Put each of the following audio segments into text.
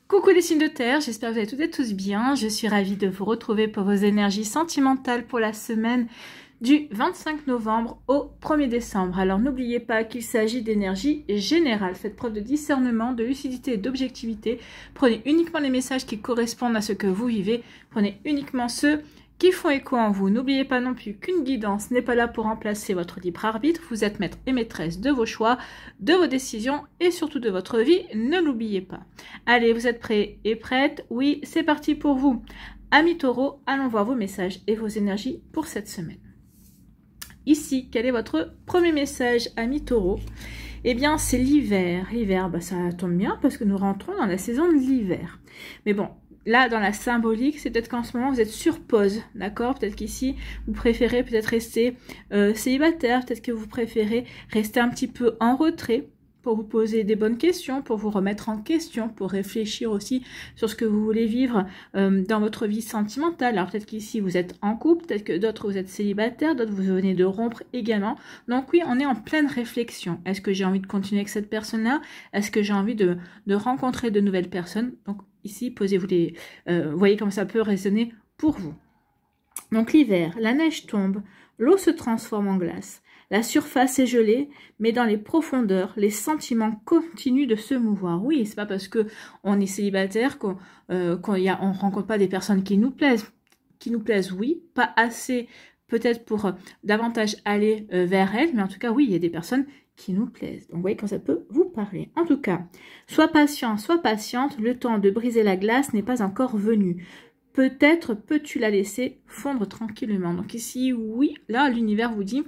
Coucou les signes de terre, j'espère que vous allez toutes et tous bien. Je suis ravie de vous retrouver pour vos énergies sentimentales pour la semaine du 25 novembre au 1er décembre. Alors n'oubliez pas qu'il s'agit d'énergie générale. Faites preuve de discernement, de lucidité et d'objectivité. Prenez uniquement les messages qui correspondent à ce que vous vivez. Prenez uniquement ceux qui font écho en vous. N'oubliez pas non plus qu'une guidance n'est pas là pour remplacer votre libre arbitre. Vous êtes maître et maîtresse de vos choix, de vos décisions et surtout de votre vie. Ne l'oubliez pas. Allez, vous êtes prêts et prêtes? Oui, c'est parti pour vous. Amis taureaux, allons voir vos messages et vos énergies pour cette semaine. Ici, quel est votre premier message, amis taureaux? Eh bien, c'est l'hiver. L'hiver, ça tombe bien parce que nous rentrons dans la saison de l'hiver. Mais bon, là, dans la symbolique, c'est peut-être qu'en ce moment, vous êtes sur pause, d'accord? Peut-être qu'ici, vous préférez peut-être rester célibataire, peut-être que vous préférez rester un petit peu en retrait pour vous poser des bonnes questions, pour vous remettre en question, pour réfléchir aussi sur ce que vous voulez vivre dans votre vie sentimentale. Alors peut-être qu'ici, vous êtes en couple, peut-être que d'autres, vous êtes célibataire, d'autres, vous venez de rompre également. Donc oui, on est en pleine réflexion. Est-ce que j'ai envie de continuer avec cette personne-là? Est-ce que j'ai envie de rencontrer de nouvelles personnes? Donc ici, posez-vous les... voyez comme ça peut résonner pour vous. Donc l'hiver, la neige tombe, l'eau se transforme en glace. La surface est gelée, mais dans les profondeurs, les sentiments continuent de se mouvoir. Oui, c'est pas parce que on est célibataire qu'on rencontre pas des personnes qui nous plaisent. Qui nous plaisent, oui, pas assez peut-être pour davantage aller vers elles, mais en tout cas, oui, il y a des personnes qui nous plaisent. Donc, vous voyez quand ça peut vous parler. En tout cas, sois patient, sois patiente, le temps de briser la glace n'est pas encore venu. Peut-être peux-tu la laisser fondre tranquillement. Donc ici, oui, là, l'univers vous dit...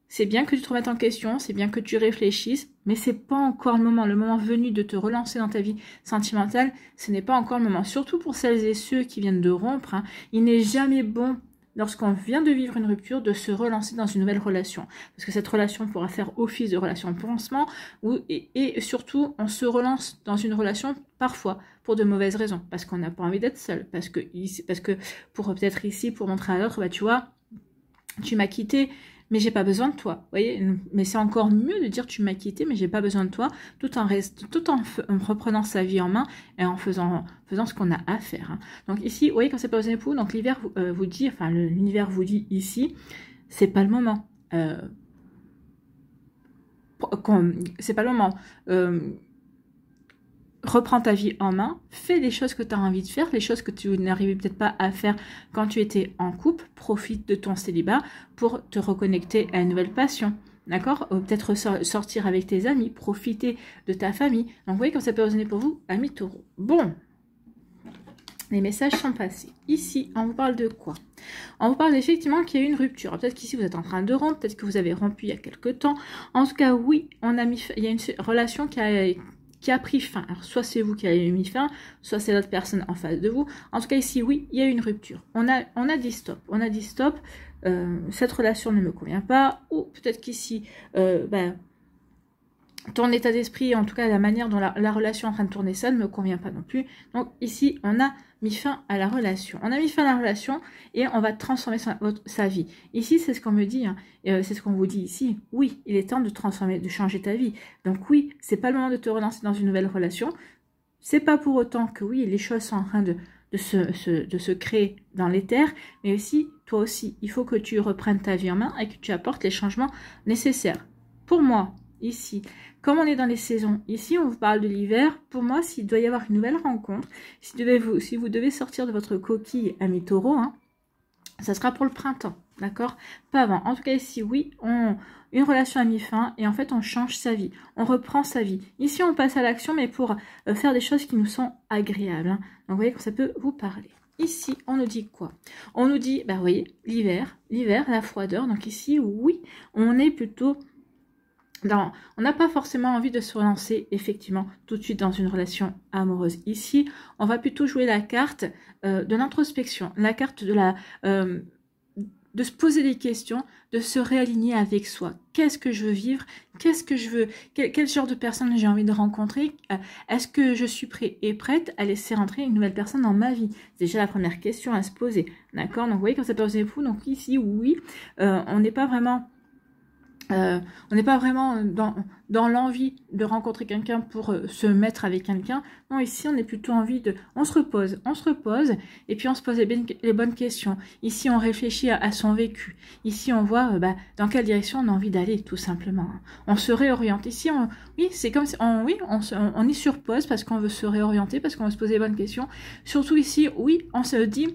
C'est bien que tu te remettes en question, c'est bien que tu réfléchisses, mais c'est pas encore le moment venu de te relancer dans ta vie sentimentale, ce n'est pas encore le moment. Surtout pour celles et ceux qui viennent de rompre, il n'est jamais bon, lorsqu'on vient de vivre une rupture, de se relancer dans une nouvelle relation. Parce que cette relation pourra faire office de relation de pansement, et surtout, on se relance dans une relation parfois pour de mauvaises raisons, parce qu'on n'a pas envie d'être seul, parce que pour peut-être ici, pour montrer à l'autre, tu vois, tu m'as quitté, mais j'ai pas besoin de toi, vous voyez. Mais c'est encore mieux de dire tu m'as quitté, mais j'ai pas besoin de toi, tout en reprenant sa vie en main et en faisant ce qu'on a à faire. Donc ici, vous voyez quand c'est pas aux époux, donc l'hiver vous dit, enfin l'univers vous dit ici, c'est pas le moment. C'est pas le moment. Reprends ta vie en main, fais les choses que tu as envie de faire, les choses que tu n'arrivais peut-être pas à faire quand tu étais en couple, profite de ton célibat pour te reconnecter à une nouvelle passion, d'accord? Peut-être sortir avec tes amis, profiter de ta famille. Donc vous voyez comme ça peut résonner pour vous, amis taureaux. Bon, les messages sont passés. Ici, on vous parle de quoi? On vous parle effectivement qu'il y a eu une rupture. Peut-être qu'ici vous êtes en train de rompre, peut-être que vous avez rompu il y a quelque temps. En tout cas, oui, il y a une relation qui a pris fin. Alors, soit c'est vous qui avez mis fin, soit c'est l'autre personne en face de vous. En tout cas, ici, oui, il y a une rupture. On a dit stop. On a dit stop. Cette relation ne me convient pas. Ou peut-être qu'ici, ton état d'esprit, en tout cas la manière dont la relation est en train de tourner, ça ne me convient pas non plus. Donc ici, on a mis fin à la relation. On a mis fin à la relation et on va transformer sa vie. Ici, c'est ce qu'on me dit, c'est ce qu'on vous dit ici. Oui, il est temps de transformer, de changer ta vie. Donc oui, c'est pas le moment de te relancer dans une nouvelle relation. C'est pas pour autant que oui, les choses sont en train de se créer dans l'éther, mais aussi, toi aussi, il faut que tu reprennes ta vie en main et que tu apportes les changements nécessaires. Pour moi, ici, comme on est dans les saisons, ici on vous parle de l'hiver, pour moi s'il doit y avoir une nouvelle rencontre, si vous devez sortir de votre coquille amis taureaux, ça sera pour le printemps, d'accord? Pas avant. En tout cas ici, oui, une relation a mis fin et en fait on change sa vie, on reprend sa vie. Ici on passe à l'action mais pour faire des choses qui nous sont agréables. Donc vous voyez que ça peut vous parler. Ici, on nous dit quoi? On nous dit, vous voyez, l'hiver, la froideur. Donc ici, oui, on est plutôt... on n'a pas forcément envie de se relancer effectivement tout de suite dans une relation amoureuse. Ici, on va plutôt jouer la carte de l'introspection, la carte de se poser des questions, de se réaligner avec soi. Qu'est-ce que je veux vivre? Qu'est-ce que je veux? Quel genre de personne j'ai envie de rencontrer? Est-ce que je suis prêt et prête à laisser rentrer une nouvelle personne dans ma vie? C'est déjà la première question à se poser. D'accord? Donc vous voyez quand ça peut poser fou. Donc ici, oui, on n'est pas vraiment... on n'est pas vraiment dans l'envie de rencontrer quelqu'un pour se mettre avec quelqu'un. Non, ici, on est plutôt envie de... On se repose, et puis on se pose les bonnes questions. Ici, on réfléchit à son vécu. Ici, on voit dans quelle direction on a envie d'aller, tout simplement. On se réoriente. Ici, oui, c'est comme si... on est sur pause parce qu'on veut se réorienter, parce qu'on veut se poser les bonnes questions. Surtout ici, oui, on se dit...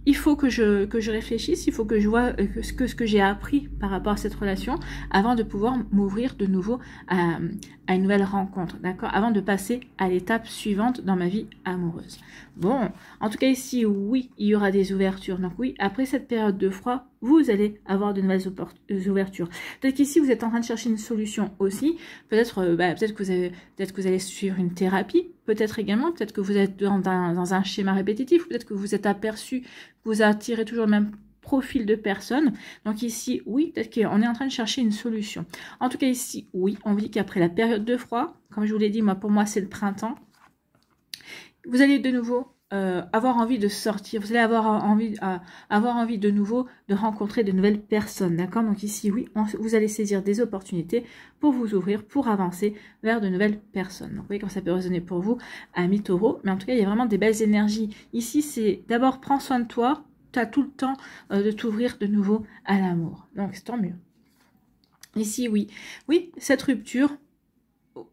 Il faut que je réfléchisse, il faut que je vois ce que j'ai appris par rapport à cette relation avant de pouvoir m'ouvrir de nouveau à une nouvelle rencontre, d'accord? Avant de passer à l'étape suivante dans ma vie amoureuse. Bon, en tout cas ici, oui, il y aura des ouvertures. Donc oui, après cette période de froid, vous allez avoir de nouvelles ouvertures. Peut-être qu'ici, vous êtes en train de chercher une solution aussi. Peut-être que vous allez suivre une thérapie. Peut-être également, peut-être que vous êtes dans un schéma répétitif. Peut-être que vous êtes aperçu que vous attirez toujours le même profil de personne. Donc ici, oui, peut-être qu'on est en train de chercher une solution. En tout cas ici, oui, on vous dit qu'après la période de froid, comme je vous l'ai dit, pour moi, c'est le printemps. Vous allez de nouveau avoir envie de sortir, vous allez avoir envie de nouveau de rencontrer de nouvelles personnes, d'accord? Donc ici, oui, vous allez saisir des opportunités pour vous ouvrir, pour avancer vers de nouvelles personnes. Donc vous voyez comment ça peut résonner pour vous, amis taureaux, mais en tout cas, il y a vraiment des belles énergies. Ici, c'est d'abord, prends soin de toi, tu as tout le temps de t'ouvrir de nouveau à l'amour. Donc c'est tant mieux. Ici, oui, cette rupture,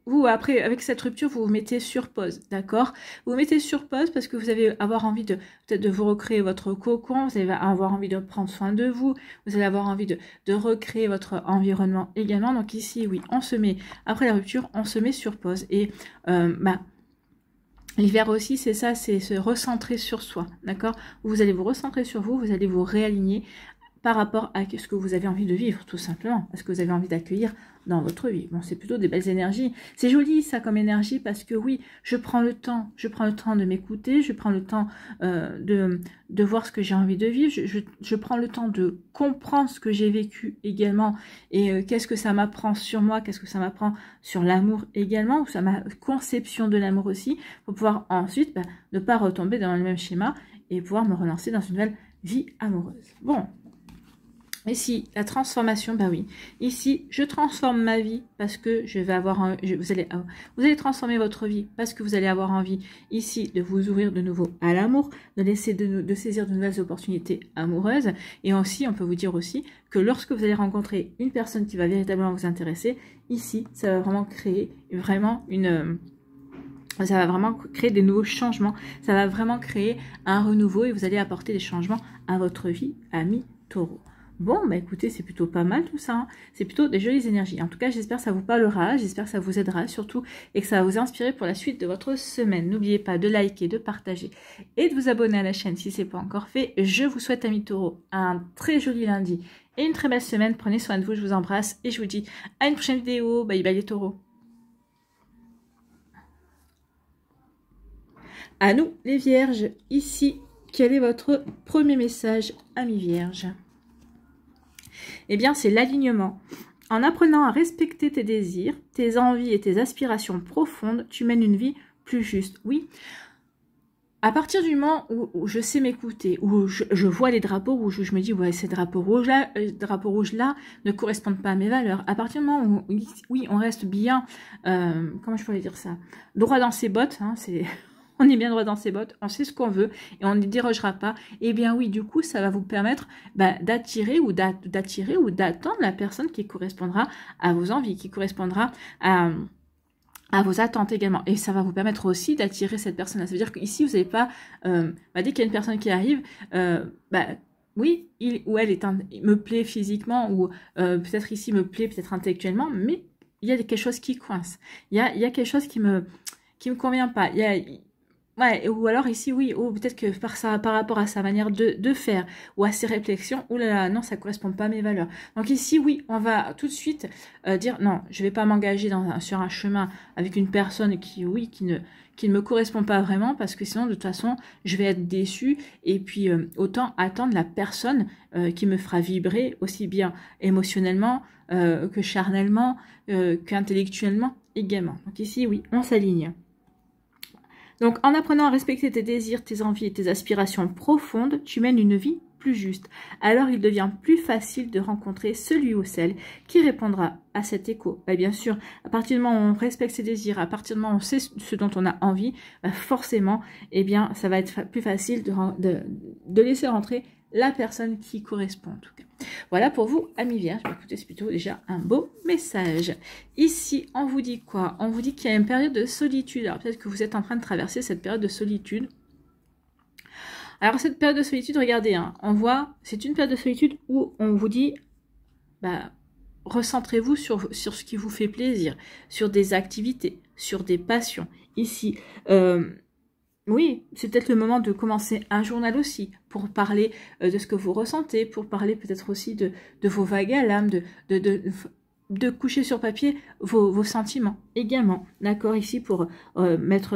vous, après, avec cette rupture, vous vous mettez sur pause, d'accord? Vous vous mettez sur pause parce que vous allez avoir envie peut-être de vous recréer votre cocon, vous allez avoir envie de prendre soin de vous, vous allez avoir envie de recréer votre environnement également. Donc ici, oui, on se met, après la rupture, on se met sur pause. Et l'hiver aussi, c'est ça, c'est se recentrer sur soi, d'accord? Vous allez vous recentrer sur vous, vous allez vous réaligner par rapport à ce que vous avez envie de vivre, tout simplement, à ce que vous avez envie d'accueillir dans votre vie. Bon, c'est plutôt des belles énergies. C'est joli, ça, comme énergie, parce que oui, je prends le temps de m'écouter, je prends le temps de voir ce que j'ai envie de vivre, je prends le temps de comprendre ce que j'ai vécu également, et qu'est-ce que ça m'apprend sur moi, qu'est-ce que ça m'apprend sur l'amour également, ou sur ma conception de l'amour aussi, pour pouvoir ensuite ne pas retomber dans le même schéma, et pouvoir me relancer dans une nouvelle vie amoureuse. Bon. Ici, la transformation, oui. Ici, je transforme ma vie parce que je vais avoir... vous allez transformer votre vie parce que vous allez avoir envie, ici, de vous ouvrir de nouveau à l'amour, de saisir de nouvelles opportunités amoureuses. Et aussi, on peut vous dire aussi que lorsque vous allez rencontrer une personne qui va véritablement vous intéresser, ici, ça va vraiment créer ça va vraiment créer des nouveaux changements. Ça va vraiment créer un renouveau et vous allez apporter des changements à votre vie, amis taureaux. Bon, écoutez, c'est plutôt pas mal tout ça, hein. C'est plutôt des jolies énergies. En tout cas, j'espère que ça vous parlera, j'espère que ça vous aidera surtout et que ça va vous inspirer pour la suite de votre semaine. N'oubliez pas de liker, de partager et de vous abonner à la chaîne si ce n'est pas encore fait. Je vous souhaite, amis taureaux, un très joli lundi et une très belle semaine. Prenez soin de vous, je vous embrasse et je vous dis à une prochaine vidéo. Bye bye les taureaux. À nous les vierges, ici, quel est votre premier message, amis vierges? Eh bien, c'est l'alignement. En apprenant à respecter tes désirs, tes envies et tes aspirations profondes, tu mènes une vie plus juste. Oui, à partir du moment où je sais m'écouter, où je vois les drapeaux rouges, où je me dis, ouais, ces drapeaux rouges-là ne correspondent pas à mes valeurs. À partir du moment où, oui, on reste bien, comment je pourrais dire ça, droit dans ses bottes, hein, c'est... On est bien droit dans ses bottes, on sait ce qu'on veut et on ne dérogera pas. Et bien oui, du coup, ça va vous permettre d'attirer ou d'attendre la personne qui correspondra à vos envies, qui correspondra à vos attentes également. Et ça va vous permettre aussi d'attirer cette personne-là. Ça veut dire qu'ici, vous n'avez pas... dès qu'il y a une personne qui arrive, oui, il ou elle me plaît physiquement ou peut-être ici me plaît peut-être intellectuellement, mais il y a quelque chose qui coince. Il y a quelque chose qui me convient pas. Ouais, ou alors ici, oui, ou peut-être que par rapport à sa manière de faire, ou à ses réflexions, oh là là, non, ça ne correspond pas à mes valeurs. Donc ici, oui, on va tout de suite dire, non, je ne vais pas m'engager sur un chemin avec une personne qui ne me correspond pas vraiment, parce que sinon, de toute façon, je vais être déçue, et puis autant attendre la personne qui me fera vibrer, aussi bien émotionnellement, que charnellement, qu'intellectuellement également. Donc ici, oui, on s'aligne. Donc, en apprenant à respecter tes désirs, tes envies et tes aspirations profondes, tu mènes une vie plus juste. Alors il devient plus facile de rencontrer celui ou celle qui répondra à cet écho. Bah, bien sûr, à partir du moment où on respecte ses désirs, à partir du moment où on sait ce dont on a envie, bah, forcément, eh bien, ça va être plus facile de laisser rentrer la personne qui correspond en tout cas. Voilà pour vous, amis vierges. Bah, écoutez, c'est plutôt déjà un beau message. Ici, on vous dit quoi? On vous dit qu'il y a une période de solitude. Alors peut-être que vous êtes en train de traverser cette période de solitude. Alors cette période de solitude, regardez, hein, on voit, c'est une période de solitude où on vous dit, bah, recentrez-vous sur ce qui vous fait plaisir, sur des activités, sur des passions. Ici, oui, c'est peut-être le moment de commencer un journal aussi, pour parler de ce que vous ressentez, pour parler peut-être aussi de vos vagues à l'âme, de coucher sur papier vos sentiments également. D'accord, ici pour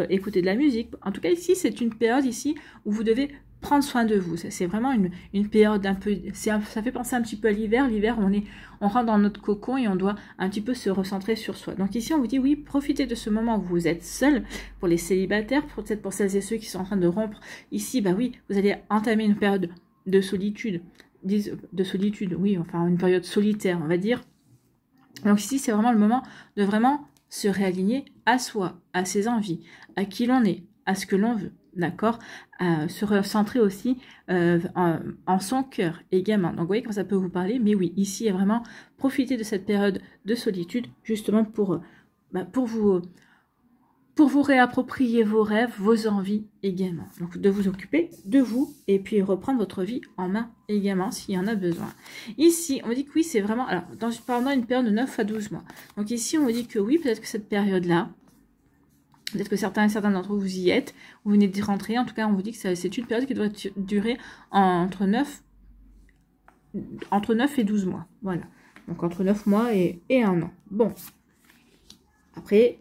écouter de la musique. En tout cas, ici, c'est une période ici où vous devez prendre soin de vous. C'est vraiment une période un peu... ça fait penser un petit peu à l'hiver. L'hiver, on rentre dans notre cocon et on doit un petit peu se recentrer sur soi. Donc ici, on vous dit, oui, profitez de ce moment où vous êtes seul. Pour les célibataires, peut-être pour celles et ceux qui sont en train de rompre. Ici, bah oui, vous allez entamer une période de solitude. Oui, enfin une période solitaire, on va dire. Donc ici, c'est vraiment le moment de vraiment se réaligner à soi, à ses envies, à qui l'on est, à ce que l'on veut. D'accord, se recentrer aussi en son cœur également. Donc, vous voyez comment ça peut vous parler. Mais oui, ici, il y a vraiment profiter de cette période de solitude, justement pour vous réapproprier vos rêves, vos envies également. Donc, de vous occuper de vous et puis reprendre votre vie en main également s'il y en a besoin. Ici, on dit que oui, c'est vraiment... Alors, pendant une période de 9 à 12 mois. Donc, ici, on vous dit que oui, peut-être que cette période-là, peut-être que certains d'entre vous y êtes, vous venez d'y rentrer. En tout cas, on vous dit que c'est une période qui devrait durer entre 9 et 12 mois. Voilà. Donc, entre 9 mois et 1 an. Bon. Après,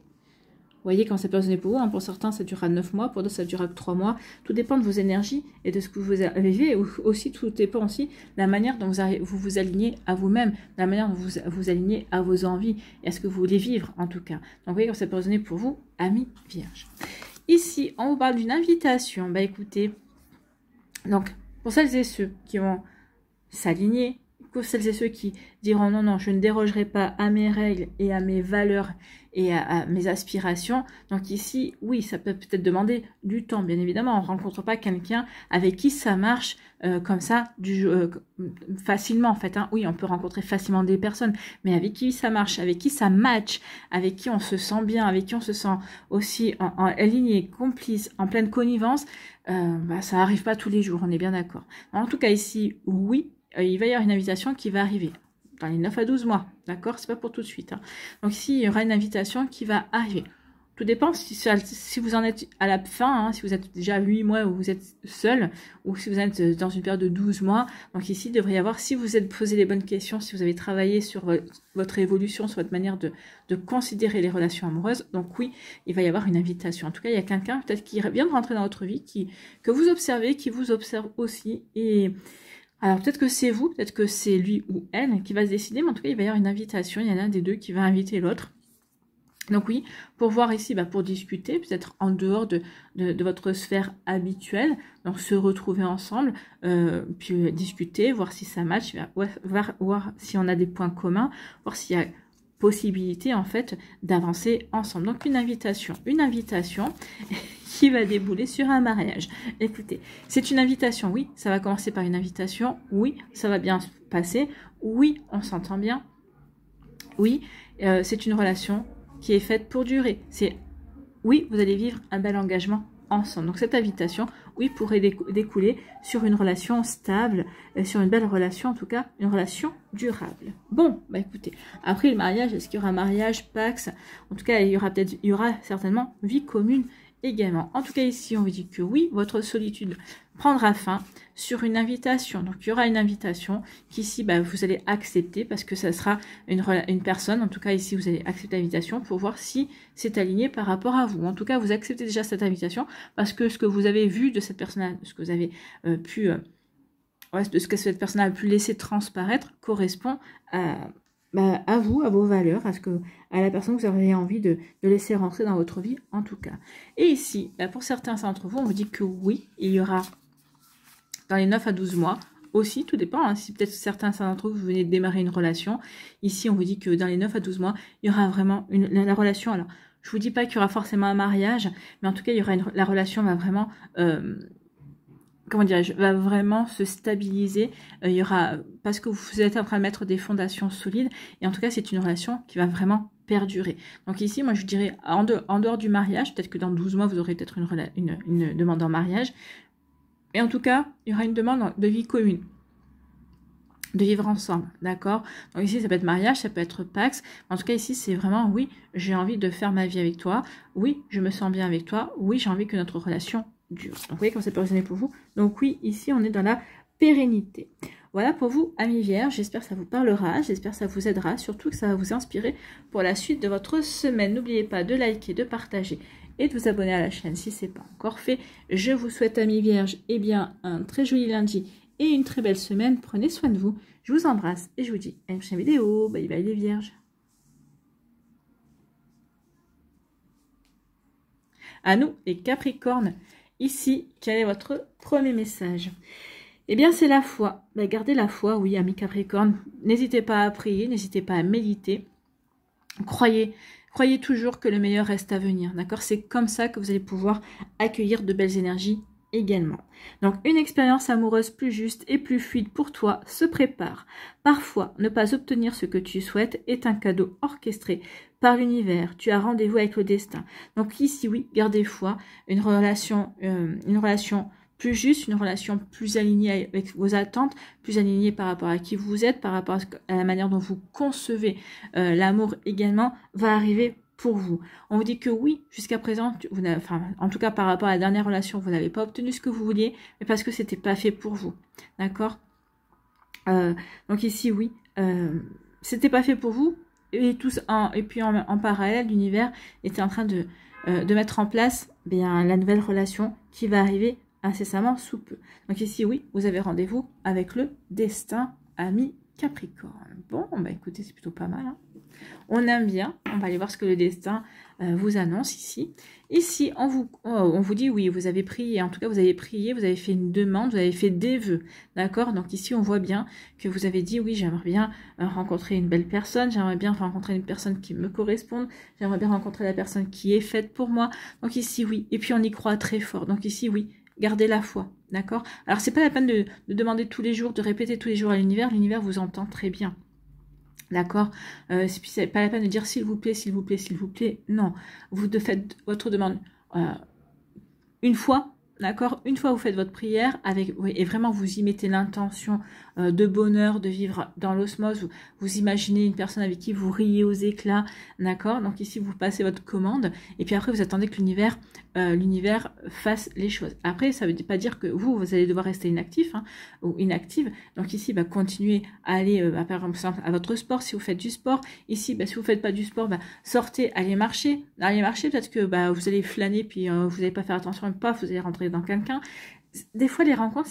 vous voyez quand c'est personne pour vous. Hein, pour certains, ça durera 9 mois. Pour d'autres, ça durera que 3 mois. Tout dépend de vos énergies et de ce que vous avez. Et aussi, tout dépend aussi de la manière dont vous vous alignez à vous-même, de la manière dont vous vous alignez à vos envies et à ce que vous voulez vivre, en tout cas. Donc, vous voyez quand ça peut résonner pour vous, amis vierges. Ici, on vous parle d'une invitation. Bah, écoutez, donc, pour celles et ceux qui vont s'aligner, pour celles et ceux qui diront non, non, je ne dérogerai pas à mes règles et à mes valeurs et à mes aspirations. Donc ici, oui, ça peut peut-être demander du temps, bien évidemment. On ne rencontre pas quelqu'un avec qui ça marche comme ça, facilement en fait. Hein. Oui, on peut rencontrer facilement des personnes, mais avec qui ça marche, avec qui ça match, avec qui on se sent bien, avec qui on se sent aussi en aligné, complice, en pleine connivence, ça n'arrive pas tous les jours, on est bien d'accord. En tout cas ici, oui, il va y avoir une invitation qui va arriver dans les 9 à 12 mois, d'accord? C'est pas pour tout de suite. Hein. Donc ici, il y aura une invitation qui va arriver. Tout dépend si vous en êtes à la fin, hein, si vous êtes déjà à 8 mois où vous êtes seul, ou si vous êtes dans une période de 12 mois. Donc ici, il devrait y avoir, si vous êtes posé les bonnes questions, si vous avez travaillé sur votre évolution, sur votre manière de considérer les relations amoureuses, donc oui, il va y avoir une invitation. En tout cas, il y a quelqu'un peut-être qui vient de rentrer dans votre vie, que vous observez, qui vous observe aussi, et... Alors peut-être que c'est vous, peut-être que c'est lui ou elle qui va se décider, mais en tout cas il va y avoir une invitation, il y en a un des deux qui va inviter l'autre. Donc oui, pour voir ici, pour discuter, peut-être en dehors de votre sphère habituelle, donc se retrouver ensemble, puis discuter, voir si ça match, voir si on a des points communs, voir s'il y a possibilité en fait d'avancer ensemble. Donc une invitation qui va débouler sur un mariage. Écoutez, c'est une invitation, oui, ça va commencer par une invitation, oui, ça va bien se passer, oui, on s'entend bien, oui, c'est une relation qui est faite pour durer. Oui, vous allez vivre un bel engagement ensemble. Donc cette invitation, oui, pourrait découler sur une relation stable, sur une belle relation, en tout cas, une relation durable. Bon, écoutez, après le mariage, est-ce qu'il y aura mariage, Pax? En tout cas, il y aura certainement vie commune également. En tout cas, ici, on vous dit que oui, votre solitude prendra fin sur une invitation. Donc, il y aura une invitation qu'ici, vous allez accepter parce que ça sera une personne. En tout cas, ici, vous allez accepter l'invitation pour voir si c'est aligné par rapport à vous. En tout cas, vous acceptez déjà cette invitation parce que ce que vous avez vu de cette personne, ce que vous avez de ce que cette personne a pu laisser transparaître correspond à vous, à vos valeurs, à la personne que vous auriez envie de laisser rentrer dans votre vie, en tout cas. Et ici, pour certains d'entre vous, on vous dit que oui, il y aura, dans les 9 à 12 mois, aussi, tout dépend. Hein, si peut-être certains d'entre vous venez de démarrer une relation, ici on vous dit que dans les 9 à 12 mois, il y aura vraiment la relation. Alors, je vous dis pas qu'il y aura forcément un mariage, mais en tout cas, il y aura la relation va vraiment... comment dirais-je, va vraiment se stabiliser. Il y aura, parce que vous êtes en train de mettre des fondations solides, et en tout cas, c'est une relation qui va vraiment perdurer. Donc ici, moi, je dirais, en dehors du mariage, peut-être que dans 12 mois, vous aurez peut-être une demande en mariage, mais en tout cas, il y aura une demande de vie commune, de vivre ensemble, d'accord? Donc ici, ça peut être mariage, ça peut être Pax. En tout cas, ici, c'est vraiment, oui, j'ai envie de faire ma vie avec toi. Oui, je me sens bien avec toi. Oui, j'ai envie que notre relation dure. Donc, vous voyez comment ça peut résonner pour vous. Donc oui, ici, on est dans la pérennité. Voilà pour vous, amis vierges. J'espère que ça vous parlera. J'espère que ça vous aidera. Surtout que ça va vous inspirer pour la suite de votre semaine. N'oubliez pas de liker, de partager et de vous abonner à la chaîne si ce n'est pas encore fait. Je vous souhaite, amis vierges, eh bien, un très joli lundi et une très belle semaine. Prenez soin de vous. Je vous embrasse et je vous dis à une prochaine vidéo. Bye bye les vierges. À nous, les Capricornes. Ici, quel est votre premier message? Eh bien, c'est la foi. Ben, gardez la foi, oui, amis Capricornes. N'hésitez pas à prier, n'hésitez pas à méditer. Croyez toujours que le meilleur reste à venir, d'accord? C'est comme ça que vous allez pouvoir accueillir de belles énergies également. Donc, une expérience amoureuse plus juste et plus fluide pour toi se prépare. Parfois, ne pas obtenir ce que tu souhaites est un cadeau orchestré par l'univers. Tu as rendez-vous avec le destin. Donc ici, oui, gardez foi, une relation plus juste, une relation plus alignée avec vos attentes, plus alignée par rapport à qui vous êtes, par rapport à la manière dont vous concevez l'amour également, va arriver pour vous. On vous dit que oui, jusqu'à présent, en tout cas par rapport à la dernière relation, vous n'avez pas obtenu ce que vous vouliez, mais parce que c'était pas fait pour vous. D'accord? Donc ici, oui, c'était pas fait pour vous, et puis en parallèle, l'univers était en train de mettre en place la nouvelle relation qui va arriver incessamment sous peu. Donc ici, oui, vous avez rendez-vous avec le destin, ami Capricorne. Bon, bah écoutez, c'est plutôt pas mal. Hein. On aime bien. On va aller voir ce que le destin vous annonce ici. Ici, on vous dit, oui, vous avez prié. En tout cas, vous avez prié, vous avez fait une demande, vous avez fait des vœux. D'accord? Donc ici, on voit bien que vous avez dit, oui, j'aimerais bien rencontrer une belle personne. J'aimerais bien rencontrer une personne qui me corresponde. J'aimerais bien rencontrer la personne qui est faite pour moi. Donc ici, oui. Et puis, on y croit très fort. Donc ici, oui. Gardez la foi, d'accord? Alors, c'est pas la peine de demander tous les jours, de répéter tous les jours à l'univers. L'univers vous entend très bien, d'accord? C'est pas la peine de dire s'il vous plaît, s'il vous plaît, s'il vous plaît. Non, vous faites votre demande une fois, d'accord? Une fois, vous faites votre prière et vraiment vous y mettez l'intention de bonheur, de vivre dans l'osmose. Vous imaginez une personne avec qui vous riez aux éclats, d'accord? Donc ici, vous passez votre commande et puis après, vous attendez que l'univers fasse les choses. Après, ça ne veut pas dire que vous allez devoir rester inactif ou inactive. Donc ici, continuez à aller, par exemple, à votre sport si vous faites du sport. Ici, si vous ne faites pas du sport, sortez, allez marcher. Allez marcher, peut-être que vous allez flâner, puis vous n'allez pas faire attention, paf, vous allez rentrer dans quelqu'un. Des fois, les rencontres,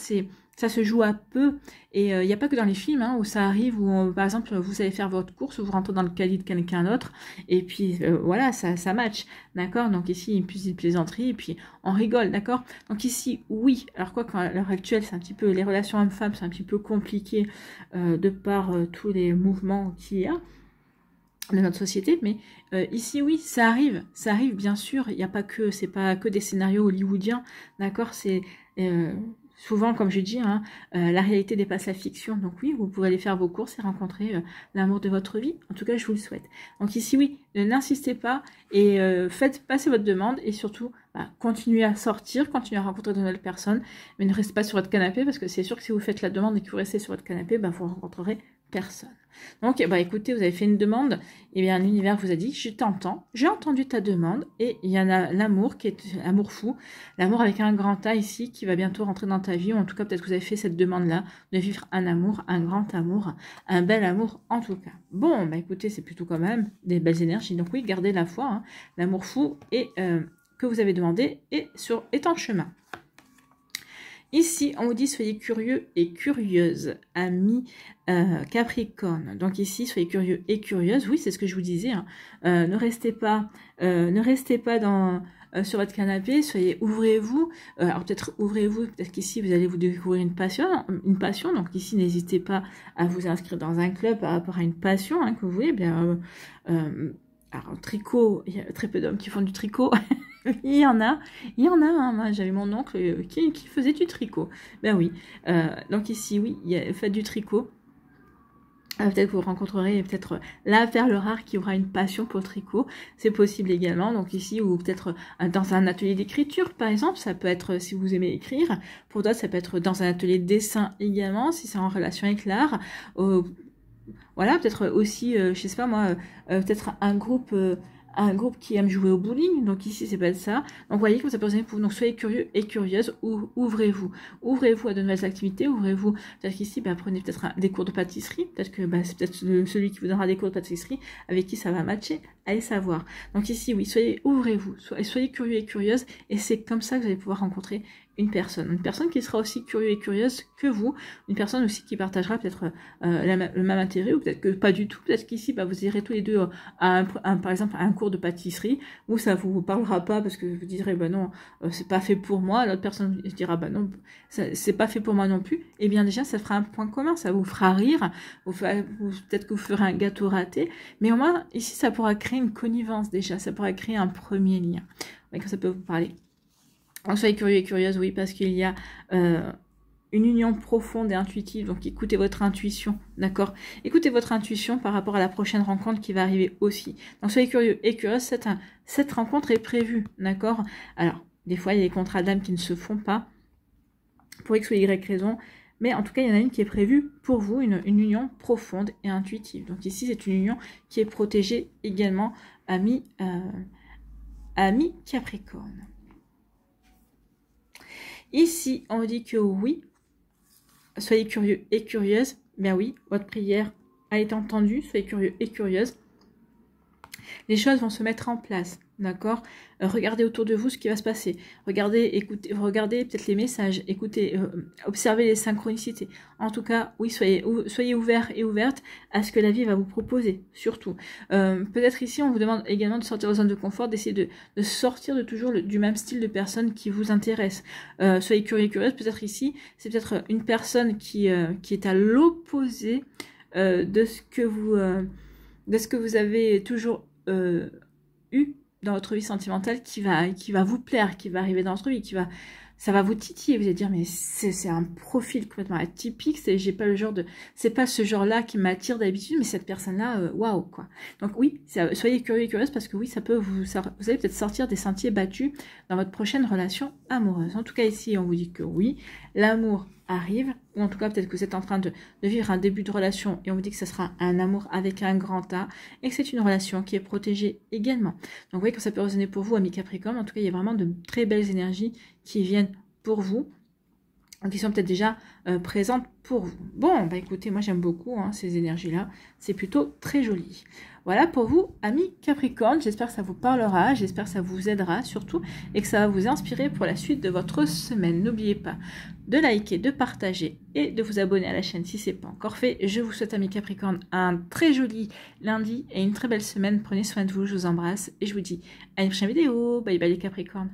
ça se joue à peu. Et il n'y a pas que dans les films où ça arrive, où par exemple, vous allez faire votre course, vous rentrez dans le caddie de quelqu'un d'autre, et puis voilà, ça match, d'accord? Donc ici, une petite plaisanterie, et puis on rigole, d'accord? Donc ici, oui, alors quoi qu'à l'heure actuelle, c'est un petit peu, les relations hommes-femmes, c'est un petit peu compliqué de par tous les mouvements qu'il y a de notre société, mais ici, oui, ça arrive bien sûr, il n'y a pas que, c'est pas que des scénarios hollywoodiens, d'accord? C'est... souvent, comme je dis, la réalité dépasse la fiction. Donc oui, vous pouvez aller faire vos courses et rencontrer l'amour de votre vie. En tout cas, je vous le souhaite. Donc ici, oui, n'insistez pas et faites passer votre demande et surtout, continuez à sortir, continuez à rencontrer de nouvelles personnes, mais ne restez pas sur votre canapé parce que c'est sûr que si vous faites la demande et que vous restez sur votre canapé, vous rencontrerez personne. Donc, écoutez, vous avez fait une demande, et bien l'univers vous a dit, je t'entends, j'ai entendu ta demande, et il y en a l'amour qui est l'amour fou, l'amour avec un grand A ici, qui va bientôt rentrer dans ta vie, ou en tout cas peut-être que vous avez fait cette demande-là, de vivre un amour, un grand amour, un bel amour en tout cas. Bon, écoutez, c'est plutôt quand même des belles énergies, donc oui, gardez la foi, l'amour fou, et que vous avez demandé, est en chemin. Ici, on vous dit, soyez curieux et curieuse, amis Capricorne. Donc ici, soyez curieux et curieuse. Oui, c'est ce que je vous disais. Ne restez pas dans sur votre canapé, ouvrez-vous. Alors peut-être ouvrez-vous, peut-être qu'ici vous allez vous découvrir une passion. Donc ici n'hésitez pas à vous inscrire dans un club par rapport à une passion hein, que vous voulez. Alors tricot, il y a très peu d'hommes qui font du tricot. Il y en a. Hein. Moi, j'avais mon oncle qui faisait du tricot. Ben oui. Donc ici, oui, faites du tricot. Peut-être que vous rencontrerez peut-être la perle rare qui aura une passion pour le tricot. C'est possible également. Donc ici, ou peut-être dans un atelier d'écriture, par exemple. Ça peut être si vous aimez écrire. Pour d'autres, ça peut être dans un atelier de dessin également, si c'est en relation avec l'art. Voilà, peut-être aussi, je sais pas moi, peut-être un groupe qui aime jouer au bowling. Donc ici, c'est pas ça. Donc vous voyez comme ça peut représenter pour vous. Donc soyez curieux et curieuse. Ouvrez-vous. Ouvrez-vous à de nouvelles activités. Ouvrez-vous. Peut-être qu'ici, prenez peut-être des cours de pâtisserie. Peut-être que c'est peut-être celui qui vous donnera des cours de pâtisserie avec qui ça va matcher. Allez savoir. Donc ici, oui, ouvrez-vous. Soyez curieux et curieuse. Et c'est comme ça que vous allez pouvoir rencontrer une personne qui sera aussi curieuse et curieuse que vous, une personne aussi qui partagera peut-être le même intérêt, ou peut-être que pas du tout, peut-être qu'ici vous irez tous les deux par exemple à un cours de pâtisserie où ça vous parlera pas parce que vous direz non, c'est pas fait pour moi, l'autre personne dira non, c'est pas fait pour moi non plus. Et bien déjà ça fera un point commun, ça vous fera rire, peut-être que vous ferez un gâteau raté, mais au moins ici ça pourra créer une connivence déjà, ça pourra créer un premier lien. Ouais, quand ça peut vous parler. Donc soyez curieux et curieuse, oui, parce qu'il y a une union profonde et intuitive. Donc écoutez votre intuition, d'accord? Écoutez votre intuition par rapport à la prochaine rencontre qui va arriver aussi. Donc soyez curieux et curieuse, cette rencontre est prévue, d'accord? Alors, des fois, il y a des contrats d'âme qui ne se font pas, pour X ou Y raison, mais en tout cas, il y en a une qui est prévue pour vous, une union profonde et intuitive. Donc ici, c'est une union qui est protégée également à mi-Capricorne. Ici, on dit que oui, soyez curieux et curieuse. Bien oui, votre prière a été entendue, soyez curieux et curieuse. Les choses vont se mettre en place, d'accord? Regardez autour de vous ce qui va se passer. Regardez, écoutez, regardez peut-être les messages, écoutez, observez les synchronicités. En tout cas, oui, soyez ouverts et ouvertes à ce que la vie va vous proposer, surtout. Peut-être ici, on vous demande également de sortir de la zone de confort, d'essayer de sortir de toujours du même style de personne qui vous intéresse. Soyez curieux et curieuse. Peut-être ici, c'est peut-être une personne qui est à l'opposé de ce que vous avez toujours eu dans votre vie sentimentale, qui va vous plaire, qui va arriver dans votre vie, ça va vous titiller, vous allez dire mais c'est un profil complètement atypique, c'est pas ce genre-là qui m'attire d'habitude, mais cette personne-là, waouh quoi. Donc oui, soyez curieux et curieuse parce que oui, vous allez peut-être sortir des sentiers battus dans votre prochaine relation amoureuse. En tout cas ici, on vous dit que oui, l'amour arrive, ou en tout cas peut-être que vous êtes en train de vivre un début de relation et on vous dit que ce sera un amour avec un grand A et que c'est une relation qui est protégée également. Donc vous voyez que ça peut résonner pour vous, amis Capricorne. En tout cas, il y a vraiment de très belles énergies qui viennent pour vous, qui sont peut-être déjà présentes pour vous. Bon, écoutez, moi j'aime beaucoup ces énergies-là, c'est plutôt très joli. Voilà pour vous, amis Capricorne, j'espère que ça vous parlera, j'espère que ça vous aidera surtout, et que ça va vous inspirer pour la suite de votre semaine. N'oubliez pas de liker, de partager et de vous abonner à la chaîne si ce n'est pas encore fait. Je vous souhaite, amis Capricorne, un très joli lundi et une très belle semaine. Prenez soin de vous, je vous embrasse et je vous dis à une prochaine vidéo. Bye bye les Capricornes.